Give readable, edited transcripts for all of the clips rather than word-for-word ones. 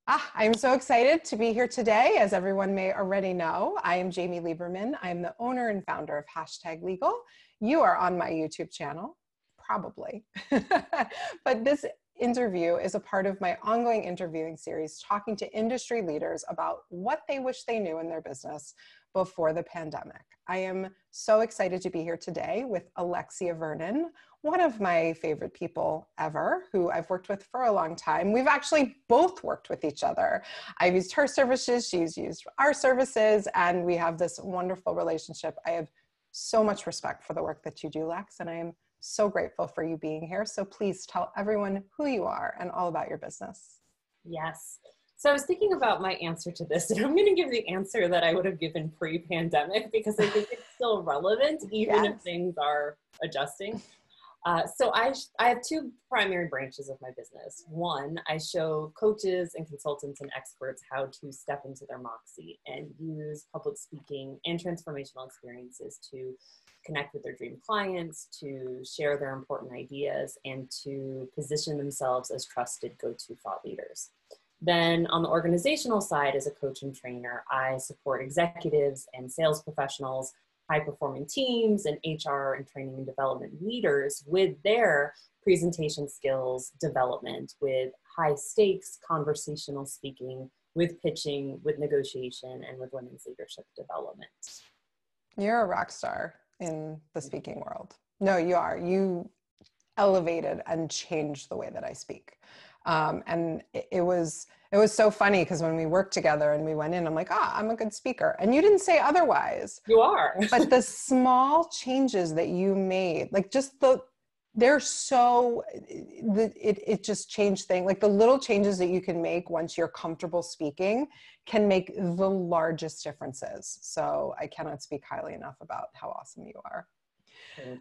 I'm so excited to be here today. As everyone may already know, I am Jamie Lieberman. I'm the owner and founder of #Legal. You are on my YouTube channel, probably. But this interview is a part of my ongoing interviewing series, talking to industry leaders about what they wish they knew in their business before the pandemic. I am so excited to be here today with Alexia Vernon, one of my favorite people ever, who I've worked with for a long time. We've actually both worked with each other. I've used her services, she's used our services, and we have this wonderful relationship. I have so much respect for the work that you do, Lex, and I am so grateful for you being here. So please tell everyone who you are and all about your business. Yes. So I was thinking about my answer to this, and I'm going to give the answer that I would have given pre-pandemic because I think it's still relevant, even if things are adjusting. So I have two primary branches of my business. One, I show coaches and consultants and experts how to step into their moxie and use public speaking and transformational experiences to connect with their dream clients, to share their important ideas, and to position themselves as trusted go-to thought leaders. Then on the organizational side, as a coach and trainer, I support executives and sales professionals, high-performing teams, and HR and training and development leaders with their presentation skills development, with high-stakes conversational speaking, with pitching, with negotiation, and with women's leadership development. You're a rock star in the speaking world. No, you are. You elevated and changed the way that I speak. And it was so funny because when we worked together and we went in, I'm like, I'm a good speaker. And you didn't say otherwise. You are. But the small changes that you made, like just it just changed things. Like the little changes that you can make once you're comfortable speaking can make the largest differences. So I cannot speak highly enough about how awesome you are.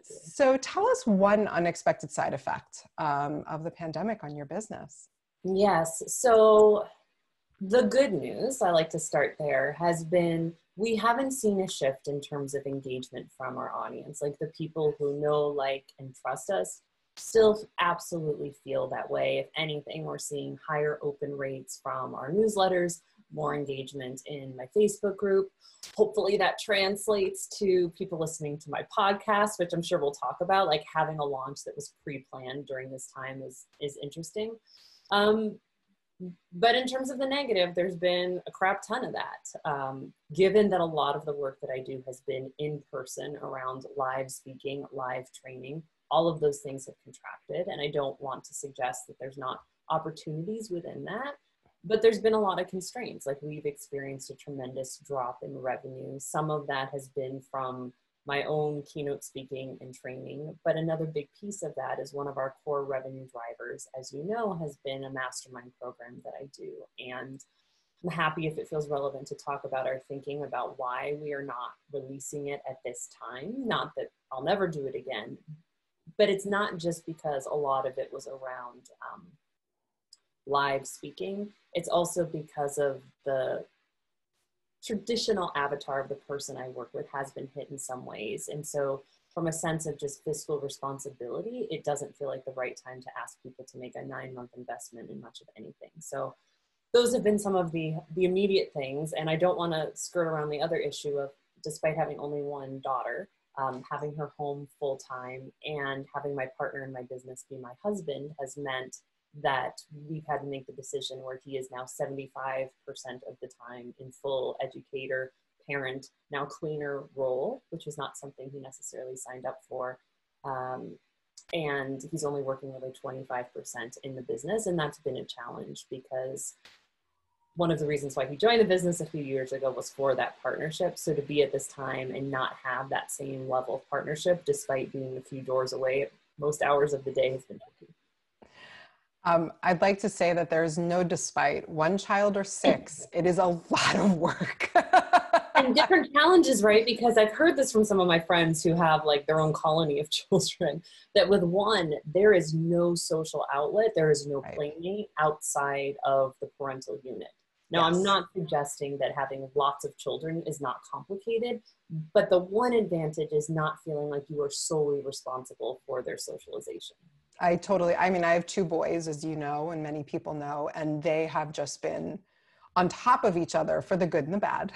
So tell us one unexpected side effect of the pandemic on your business. Yes. So the good news, I like to start there, has been we haven't seen a shift in terms of engagement from our audience. Like the people who know, like, and trust us still absolutely feel that way. If anything, we're seeing higher open rates from our newsletters, more engagement in my Facebook group. Hopefully that translates to people listening to my podcast, which I'm sure we'll talk about. Like having a launch that was pre-planned during this time is interesting. But in terms of the negative, there's been a crap ton of that. Given that a lot of the work that I do has been in person around live speaking, live training, all of those things have contracted. And I don't want to suggest that there's not opportunities within that. But there's been a lot of constraints. Like we've experienced a tremendous drop in revenue. Some of that has been from my own keynote speaking and training. But another big piece of that is one of our core revenue drivers, as you know, has been a mastermind program that I do. And I'm happy if it feels relevant to talk about our thinking about why we are not releasing it at this time. Not that I'll never do it again, but it's not just because a lot of it was around live speaking. It's also because of the traditional avatar of the person I work with has been hit in some ways. And so from a sense of just fiscal responsibility, it doesn't feel like the right time to ask people to make a 9-month investment in much of anything. So those have been some of the immediate things. And I don't want to skirt around the other issue of, despite having only one daughter, having her home full time and having my partner in my business be my husband has meant that we've had to make the decision where he is now 75% of the time in full educator, parent, now cleaner role, which is not something he necessarily signed up for. And he's only working really 25% in the business. And that's been a challenge because one of the reasons why he joined the business a few years ago was for that partnership. So to be at this time and not have that same level of partnership, despite being a few doors away most hours of the day, has been tricky. I'd like to say that there is no despite. 1 child or 6, it is a lot of work. And different challenges, right? Because I've heard this from some of my friends who have like their own colony of children, that with one, there is no social outlet, there is no playmate outside of the parental unit. Now, I'm not suggesting that having lots of children is not complicated, but the one advantage is not feeling like you are solely responsible for their socialization. I mean, I have two boys, as you know, and many people know, and they have just been on top of each other for the good and the bad.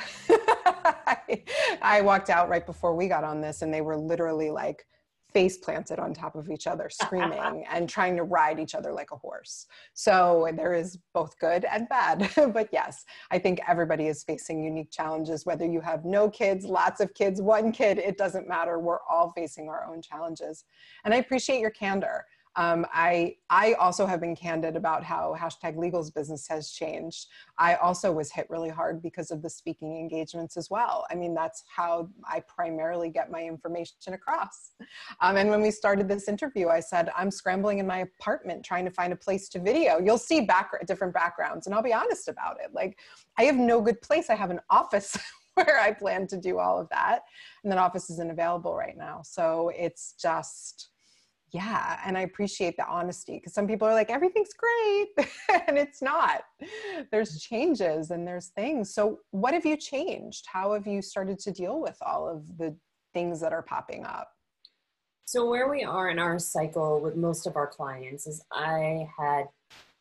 I walked out right before we got on this, and they were literally like face planted on top of each other, screaming and trying to ride each other like a horse. So there is both good and bad. But yes, I think everybody is facing unique challenges, whether you have no kids, lots of kids, one kid, it doesn't matter. We're all facing our own challenges. And I appreciate your candor. I also have been candid about how Hashtag Legal's business has changed. I also was hit really hard because of the speaking engagements as well. I mean, that's how I primarily get my information across. And when we started this interview, I said, I'm scrambling in my apartment trying to find a place to video. You'll see different backgrounds, and I'll be honest about it. Like, I have no good place. I have an office where I plan to do all of that, and that office isn't available right now. So it's just, yeah, and I appreciate the honesty, because some people are like, everything's great, and it's not. There's changes and there's things. So what have you changed? How have you started to deal with all of the things that are popping up? So where we are in our cycle with most of our clients is I had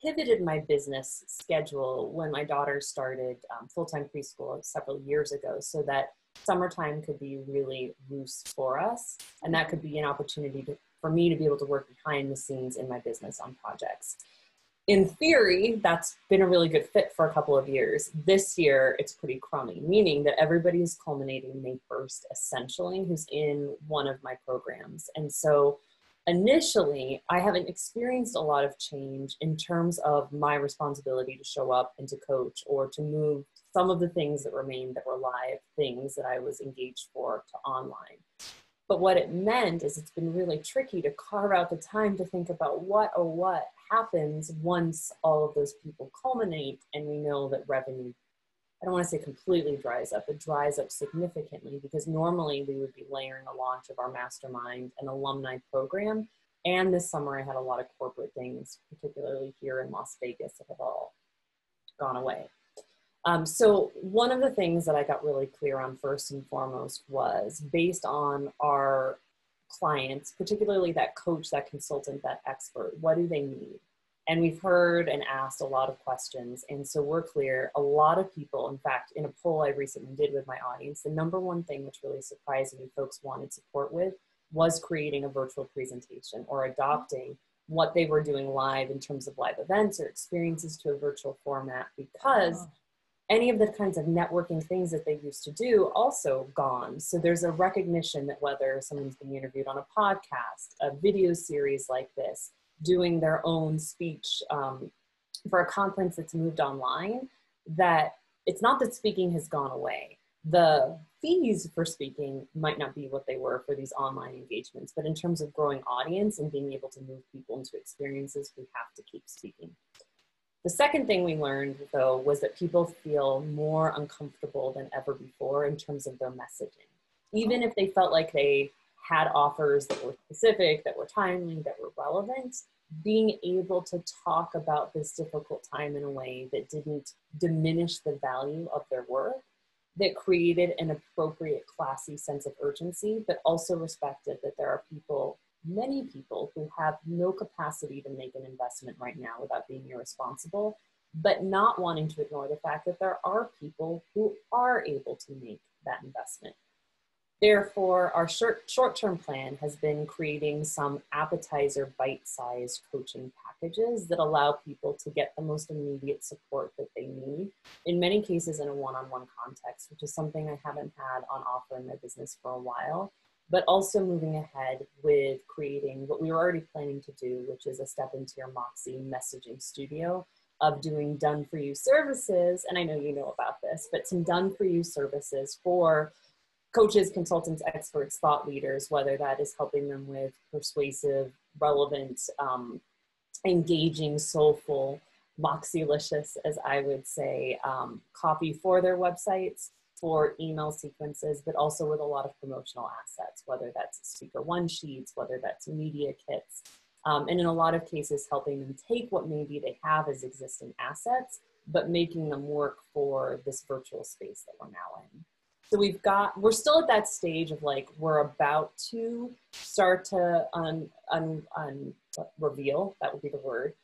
pivoted my business schedule when my daughter started full-time preschool several years ago, so that summertime could be really loose for us. And that could be an opportunity for me to be able to work behind the scenes in my business on projects. In theory, that's been a really good fit for a couple of years. This year, it's pretty crummy, meaning that everybody's culminating May 1st, essentially, who's in one of my programs. And so initially, I haven't experienced a lot of change in terms of my responsibility to show up and to coach, or to move some of the things that remained that were live things that I was engaged for to online. But what it meant is it's been really tricky to carve out the time to think about what happens once all of those people culminate and we know that revenue, I don't want to say completely dries up, but dries up significantly, because normally we would be layering a launch of our mastermind and alumni program. And this summer I had a lot of corporate things, particularly here in Las Vegas, that have all gone away. So one of the things that I got really clear on first and foremost was, based on our clients, particularly that coach, that consultant, that expert, what do they need? And we've heard and asked a lot of questions. And so we're clear, a lot of people, in fact, in a poll I recently did with my audience, the number one thing which really surprised me folks wanted support with was creating a virtual presentation, or adopting what they were doing live in terms of live events or experiences to a virtual format, because any of the kinds of networking things that they used to do also gone. So there's a recognition that whether someone's being interviewed on a podcast, a video series like this, doing their own speech for a conference that's moved online, that it's not that speaking has gone away. The fees for speaking might not be what they were for these online engagements, but in terms of growing audience and being able to move people into experiences, we have to keep speaking. The second thing we learned, though, was that people feel more uncomfortable than ever before in terms of their messaging. Even if they felt like they had offers that were specific, that were timely, that were relevant, being able to talk about this difficult time in a way that didn't diminish the value of their work, that created an appropriate, classy sense of urgency, but also respected that there are people, many people, who have no capacity to make an investment right now without being irresponsible, but not wanting to ignore the fact that there are people who are able to make that investment. Therefore, our short-term plan has been creating some appetizer bite-sized coaching packages that allow people to get the most immediate support that they need, in many cases in a one-on-one context, which is something I haven't had on offer in my business for a while, but also moving ahead with creating what we were already planning to do, which is a step into your Moxie messaging studio of doing done-for-you services. And I know you know about this, but some done-for-you services for coaches, consultants, experts, thought leaders, whether that is helping them with persuasive, relevant, engaging, soulful, Moxielicious, as I would say, copy for their websites, for email sequences, but also with a lot of promotional assets, whether that's speaker one sheets, whether that's media kits, and in a lot of cases, helping them take what maybe they have as existing assets, but making them work for this virtual space that we're now in. So we're still at that stage of like, we're about to start to reveal, that would be the word,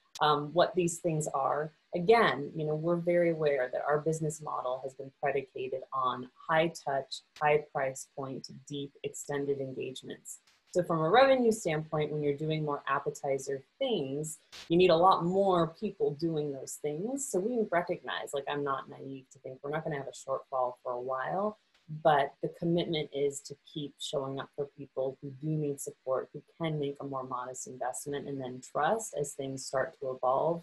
what these things are. Again, you know, we're very aware that our business model has been predicated on high touch, high price point, deep, extended engagements. So from a revenue standpoint, when you're doing more appetizer things, you need a lot more people doing those things. So we recognize, like, I'm not naive to think we're not going to have a shortfall for a while, but the commitment is to keep showing up for people who do need support, who can make a more modest investment, and then trust as things start to evolve,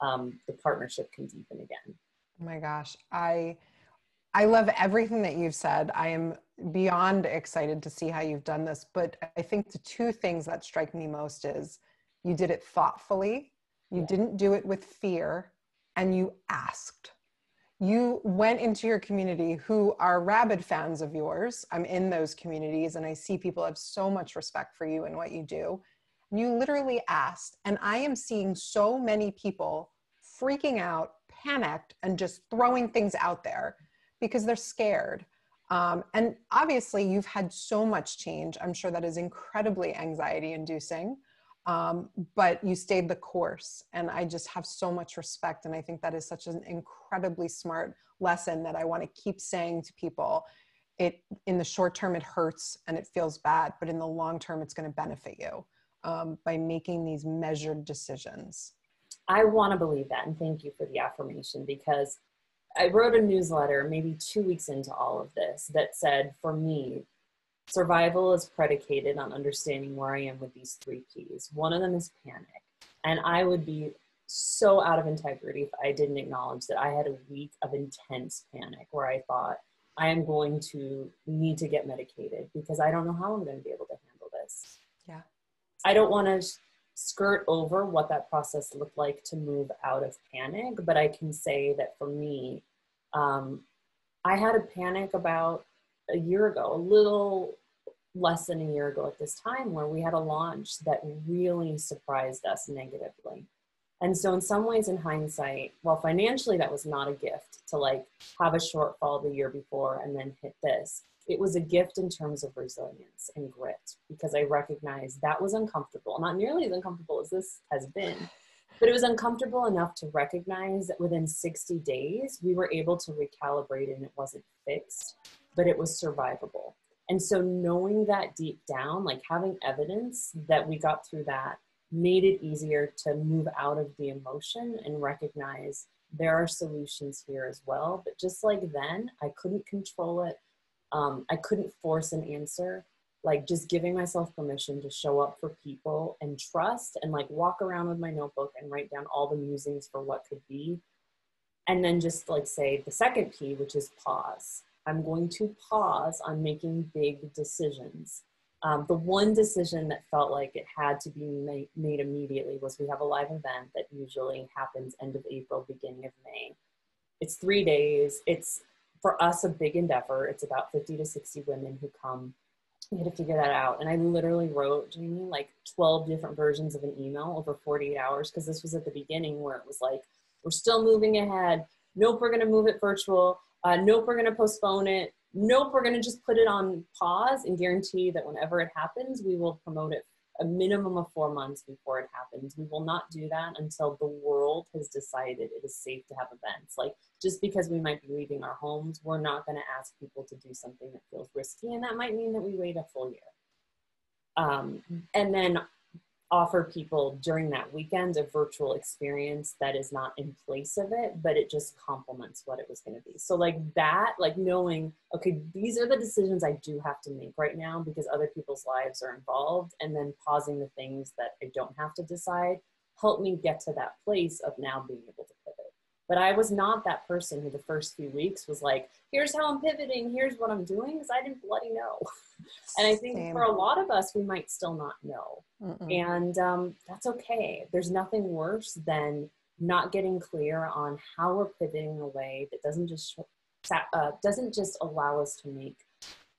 the partnership can deepen again. Oh my gosh. I love everything that you've said. I am beyond excited to see how you've done this, but I think the two things that strike me most is you did it thoughtfully, you didn't do it with fear, and you asked. You went into your community who are rabid fans of yours. I'm in those communities and I see people have so much respect for you and what you do. You literally asked, and I am seeing so many people freaking out, panicked, and just throwing things out there because they're scared. And obviously you've had so much change. I'm sure that is incredibly anxiety inducing, but you stayed the course. And I just have so much respect. And I think that is such an incredibly smart lesson that I want to keep saying to people. In the short term, it hurts and it feels bad, but in the long term, it's going to benefit you by making these measured decisions. I want to believe that. And thank you for the affirmation, because I wrote a newsletter maybe 2 weeks into all of this that said, for me, survival is predicated on understanding where I am with these 3 Ps. One of them is panic. And I would be so out of integrity if I didn't acknowledge that I had a week of intense panic where I thought, I am going to need to get medicated because I don't know how I'm going to be able to handle this. Yeah. I don't want to skirt over what that process looked like to move out of panic, but I can say that for me, I had a panic about a year ago, a little less than a year ago at this time, where we had a launch that really surprised us negatively. And so in some ways, in hindsight, while financially that was not a gift to like have a shortfall the year before and then hit this, it was a gift in terms of resilience and grit, because I recognized that was uncomfortable, not nearly as uncomfortable as this has been, but it was uncomfortable enough to recognize that within 60 days, we were able to recalibrate and it wasn't fixed, but it was survivable. And so knowing that deep down, like having evidence that we got through that, made it easier to move out of the emotion and recognize there are solutions here as well. But just like then, I couldn't control it. I couldn't force an answer. Like just giving myself permission to show up for people and trust, and like walk around with my notebook and write down all the musings for what could be. And then just like say the second P, which is pause. I'm going to pause on making big decisions. The one decision that felt like it had to be made immediately was we have a live event that usually happens end of April, beginning of May. It's 3 days. It's, for us, a big endeavor. It's about 50 to 60 women who come. We had to figure that out. And I literally wrote, Jamie, like 12 different versions of an email over 48 hours, because this was at the beginning where it was like, we're still moving ahead. Nope, we're going to move it virtual. Nope, we're going to postpone it. Nope, we're going to just put it on pause and guarantee that whenever it happens, we will promote it a minimum of 4 months before it happens. We will not do that until the world has decided it is safe to have events. Like, just because we might be leaving our homes, we're not going to ask people to do something that feels risky. And that might mean that we wait a full year. And then offer people during that weekend a virtual experience that is not in place of it, but it just complements what it was going to be. So like that, like knowing, okay, these are the decisions I do have to make right now because other people's lives are involved, and then pausing the things that I don't have to decide, helped me get to that place of now being able to pivot. But I was not that person who the first few weeks was like, here's how I'm pivoting, here's what I'm doing, because I didn't bloody know. And I think for a lot of us, we might still not know. And that's okay. There's nothing worse than not getting clear on how we're pivoting in a way that doesn't just allow us to make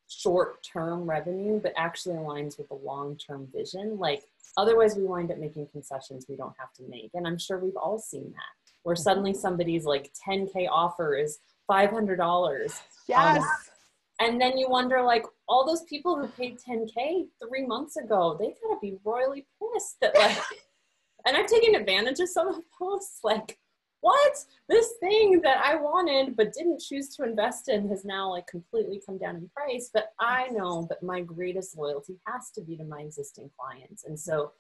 short-term revenue, but actually aligns with the long-term vision. Like otherwise we wind up making concessions we don't have to make. And I'm sure we've all seen that, where suddenly somebody's like 10K offer is $500. Yes. And then you wonder, like, all those people who paid 10K 3 months ago, they gotta be royally pissed that like And I've taken advantage of some of those, like, what? This thing that I wanted but didn't choose to invest in has now like completely come down in price. But I know that my greatest loyalty has to be to my existing clients. And so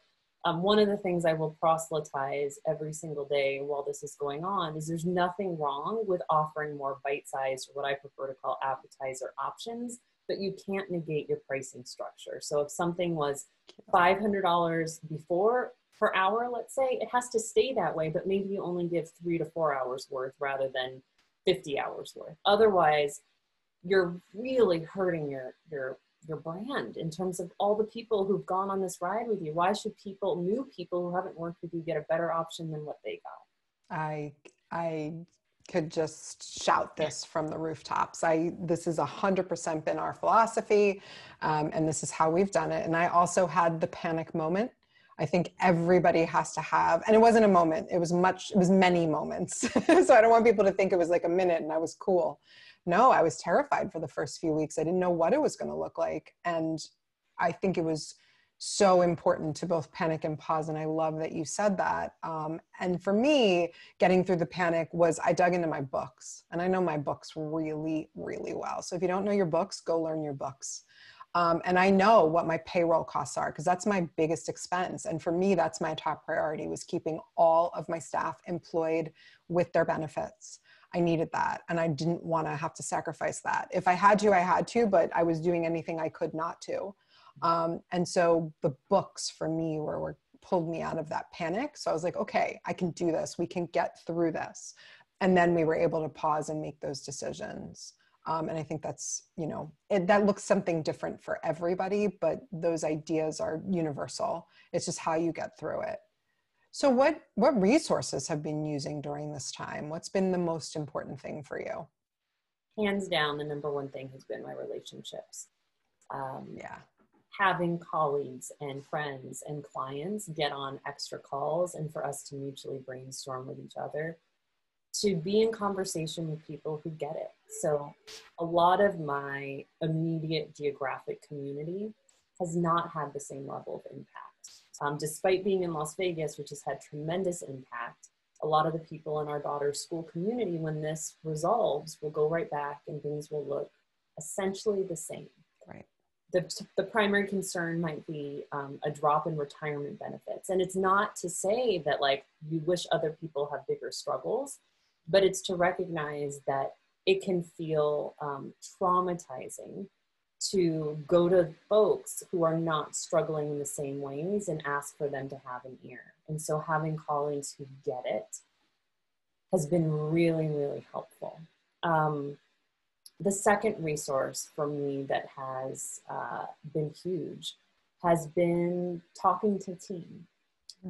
one of the things I will proselytize every single day while this is going on is there's nothing wrong with offering more bite-sized, or what I prefer to call appetizer options, but you can't negate your pricing structure. So if something was $500 before per hour, let's say, it has to stay that way, but maybe you only give 3 to 4 hours worth rather than 50 hours worth. Otherwise, you're really hurting your brand in terms of all the people who've gone on this ride with you. Why should new people who haven't worked with you get a better option than what they got? I could just shout this from the rooftops. This has 100% been our philosophy, and this is how we've done it. And I also had the panic moment. I think everybody has to have, and it wasn't a moment, it was many moments. So I don't want people to think it was like a minute and I was cool. No, I was terrified for the first few weeks. I didn't know what it was going to look like. And I think it was so important to both panic and pause. And I love that you said that. And for me, getting through the panic was I dug into my books, and I know my books really, really well. So if you don't know your books, go learn your books. And I know what my payroll costs are, because that's my biggest expense. And for me, that's my top priority, was keeping all of my staff employed with their benefits. I needed that. And I didn't want to have to sacrifice that. If I had to, I had to, but I was doing anything I could not to. And so the books for me were pulled me out of that panic. So I was like, okay, I can do this. We can get through this. And then we were able to pause and make those decisions. And I think that's, that looks something different for everybody, but those ideas are universal. It's just how you get through it. So what resources have been using during this time? What's been the most important thing for you? Hands down, the number one thing has been my relationships. Yeah. Having colleagues and friends and clients get on extra calls and for us to mutually brainstorm with each other, to be in conversation with people who get it. So a lot of my immediate geographic community has not had the same level of impact. Despite being in Las Vegas, which has had tremendous impact, a lot of the people in our daughter's school community, when this resolves, will go right back and things will look essentially the same. Right. The primary concern might be a drop in retirement benefits. And it's not to say that like you wish other people have bigger struggles, but it's to recognize that it can feel traumatizing to go to folks who are not struggling in the same ways and ask for them to have an ear. And so having colleagues who get it has been really, really helpful. The second resource for me that has been huge has been talking to team.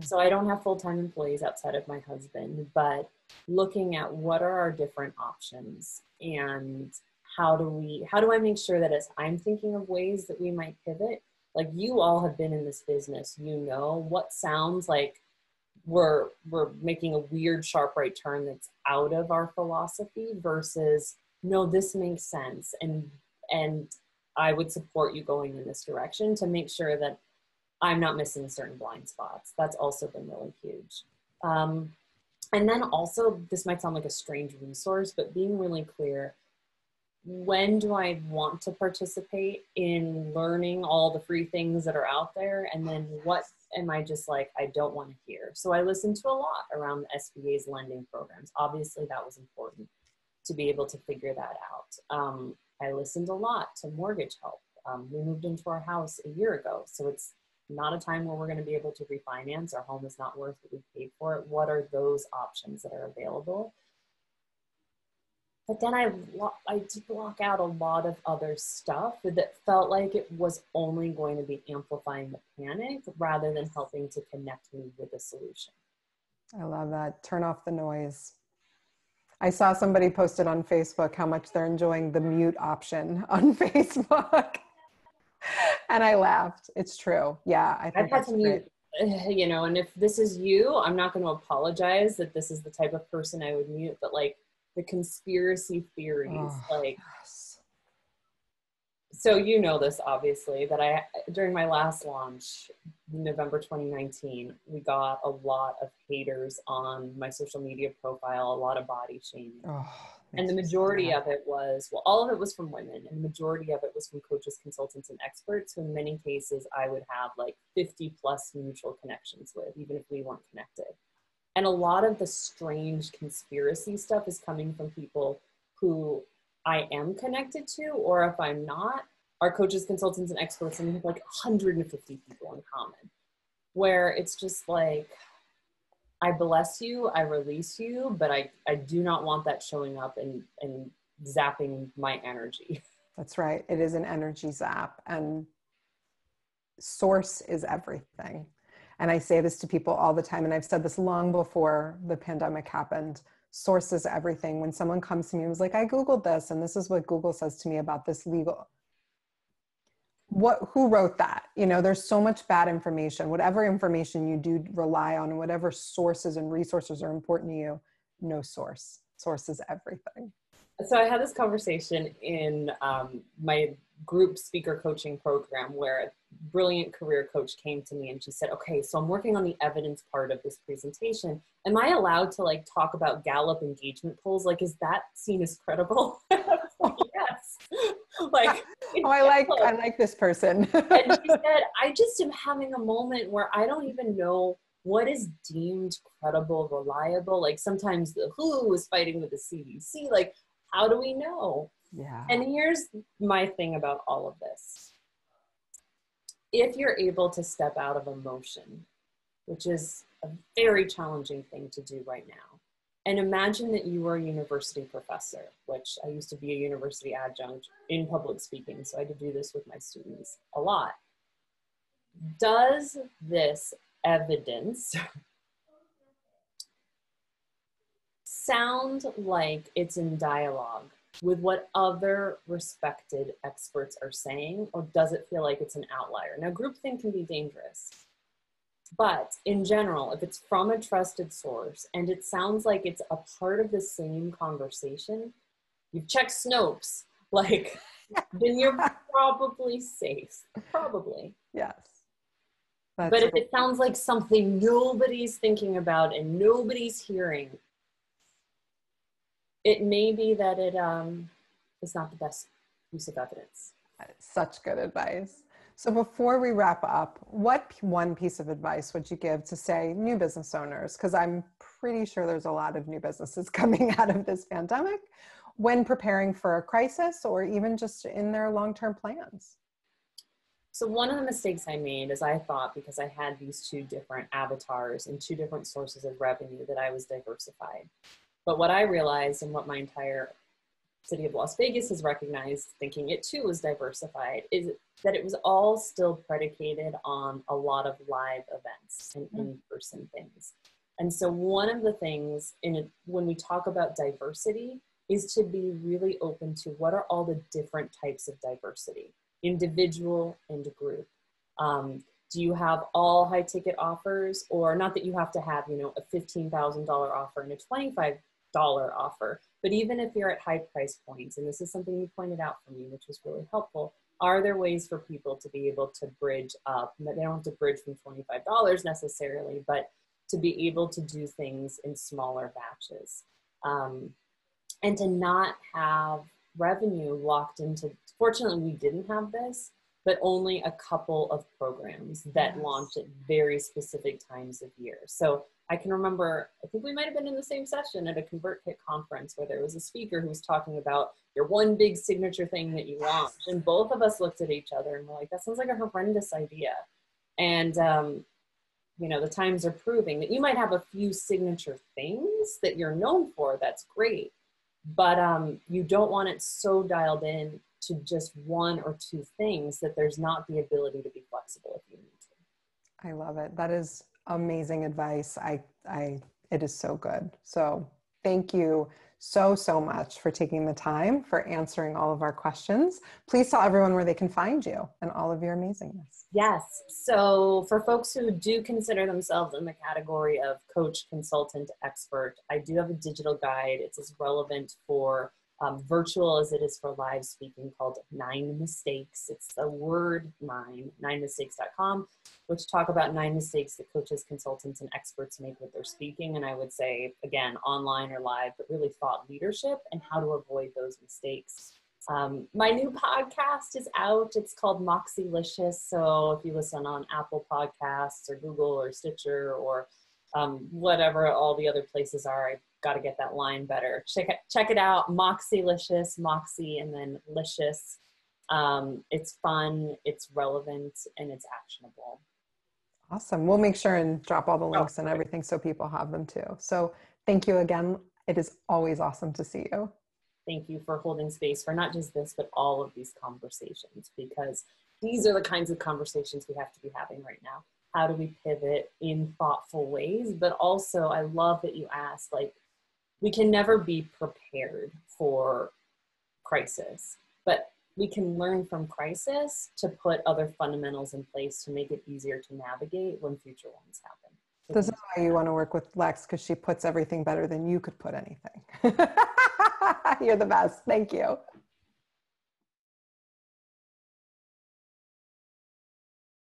So I don't have full-time employees outside of my husband, but looking at what are our different options and how do I make sure that as I'm thinking of ways that we might pivot, like you all have been in this business, what sounds like we're making a weird sharp right turn that's out of our philosophy versus, no, this makes sense. And I would support you going in this direction to make sure that I'm not missing certain blind spots. That's also been really huge. And then also, this might sound like a strange resource, but being really clear, when do I want to participate in learning all the free things that are out there? And then what am I just like, I don't want to hear? So I listened to a lot around the SBA's lending programs. Obviously that was important to be able to figure that out. I listened a lot to mortgage help. We moved into our house a year ago. So it's not a time where we're going to be able to refinance. Our home is not worth what we paid for it. What are those options that are available? But then I did block out a lot of other stuff that felt like it was only going to be amplifying the panic rather than helping to connect me with a solution. I love that. Turn off the noise. I saw somebody posted on Facebook how much they're enjoying the mute option on Facebook. And I laughed. It's true. Yeah, I think I've had to mute, and if this is you, I'm not going to apologize that this is the type of person I would mute, but like the conspiracies theories, yes. So you know this, obviously, that during my last launch, November 2019, we got a lot of haters on my social media profile, a lot of body shaming. Oh, And the majority of it was, well, all of it was from women, and the majority of it was from coaches, consultants, and experts, who in many cases I would have like 50 plus mutual connections with, even if we weren't connected. And a lot of the strange conspiracy stuff is coming from people who I am connected to, or if I'm not, are coaches, consultants, and experts, and we have like 150 people in common, where it's just like, I bless you, I release you, but I do not want that showing up and zapping my energy. That's right. It is an energy zap, and source is everything. And I say this to people all the time, and I've said this long before the pandemic happened. Source is everything. When someone comes to me and was like, I Googled this, and this is what Google says to me about this legal. Who wrote that? You know, there's so much bad information. Whatever information you do rely on, whatever sources and resources are important to you, no source. Source is everything. So I had this conversation in my group speaker coaching program, where a brilliant career coach came to me and she said, okay, so I'm working on the evidence part of this presentation. Am I allowed to like talk about Gallup engagement polls? Like, is that seen as credible? Like, yes. Like, I like this person. And she said, I just am having a moment where I don't even know what is deemed credible, reliable. Like sometimes the WHO is fighting with the CDC. Like, how do we know? Yeah. And here's my thing about all of this. If you're able to step out of emotion, which is a very challenging thing to do right now, and imagine that you were a university professor, which I used to be a university adjunct in public speaking, so I had to do this with my students a lot. Does this evidence sound like it's in dialogue with what other respected experts are saying, or does it feel like it's an outlier? Now, groupthink can be dangerous, but in general, if it's from a trusted source and it sounds like it's a part of the same conversation, you've checked Snopes, like, then you're probably safe, probably. Yes. But if it sounds like something nobody's thinking about and nobody's hearing, it may be that it is not the best use of evidence. Such good advice. So before we wrap up, what one piece of advice would you give to, say, new business owners? Because I'm pretty sure there's a lot of new businesses coming out of this pandemic, when preparing for a crisis or even just in their long-term plans. So one of the mistakes I made is I thought, because I had these two different avatars and two different sources of revenue, that I was diversified. But what I realized, and what my entire city of Las Vegas has recognized, thinking it too was diversified, is that it was all still predicated on a lot of live events and in-person things. And so one of the things when we talk about diversity is to be really open to what are all the different types of diversity, individual and group. Do you have all high ticket offers, or not that you have to have, a $15,000 offer and a $25 offer, but even if you're at high price points, and this is something you pointed out for me, which was really helpful, are there ways for people to be able to bridge up? They don't have to bridge from $25 necessarily, but to be able to do things in smaller batches, and to not have revenue locked into, fortunately we didn't have this, but only a couple of programs that launched at very specific times of year. So I can remember, I think we might've been in the same session at a ConvertKit conference where there was a speaker who was talking about your one big signature thing that you launched. And both of us looked at each other and were like, that sounds like a horrendous idea. And, the times are proving that you might have a few signature things that you're known for, that's great. But you don't want it so dialed in to just one or two things that there's not the ability to be flexible if you need to. I love it. That is amazing advice. It is so good. So thank you so much for taking the time, for answering all of our questions. Please tell everyone where they can find you and all of your amazingness. Yes. So for folks who do consider themselves in the category of coach, consultant, expert, I do have a digital guide. It's as relevant for virtual as it is for live speaking, called Nine Mistakes. It's the word nine, ninemistakes.com, which talk about 9 mistakes that coaches, consultants, and experts make with their speaking. And I would say, again, online or live, but really thought leadership and how to avoid those mistakes. My new podcast is out. It's called Moxylicious. So if you listen on Apple Podcasts or Google or Stitcher or whatever all the other places are, I got to get that line better. Check it out. Moxylicious, Moxie, and then Licious. It's fun, it's relevant, and it's actionable. Awesome. We'll make sure and drop all the links and everything so people have them too. So thank you again. It is always awesome to see you. Thank you for holding space for not just this, but all of these conversations, because these are the kinds of conversations we have to be having right now. How do we pivot in thoughtful ways? But also, I love that you asked, like, we can never be prepared for crisis, but we can learn from crisis to put other fundamentals in place to make it easier to navigate when future ones happen. This is why you want to work with Lex, because she puts everything better than you could put anything. You're the best. Thank you.